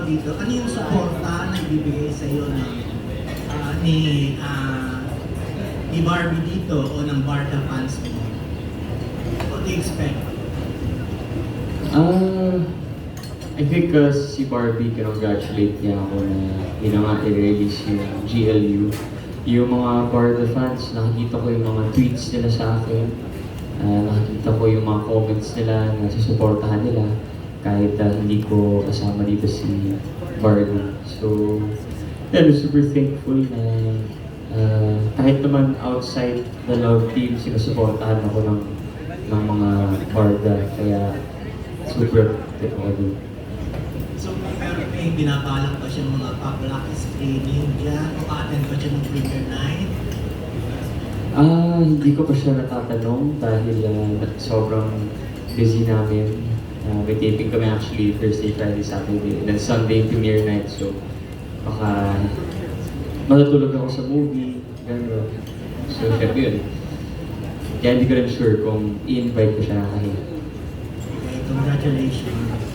tawag dito, ano yung suporta na ibibigay sa iyo ng ni ni Barbie dito o ng Barca fans mo? What do you expect? I think si Barbie, congratulate niya ako na yun na nga i-release yung GLU. Yung mga Barca fans, nakikita ko yung mga tweets nila sa akin. Nakikita ko yung mga comments nila na susuportahan nila kahit hindi ko kasama dito si Barbie. So, super thankful na kahit naman outside the love team, sinusuportahan ako ng mga Barca. Kaya super thankful ako. So, pero may binabalak pa siya mga pa-black screening dyan o attend pa siya ng premiere night? Hindi ko pa siya natatanong dahil sobrang busy namin. May taping kami actually Thursday, Friday, Saturday, then Sunday premiere night. So, baka matutulog ako sa movie, gano'n. So, syempre yun. Kaya hindi ko rin sure kung i-invite ko siya nakahiya. Okay, congratulations.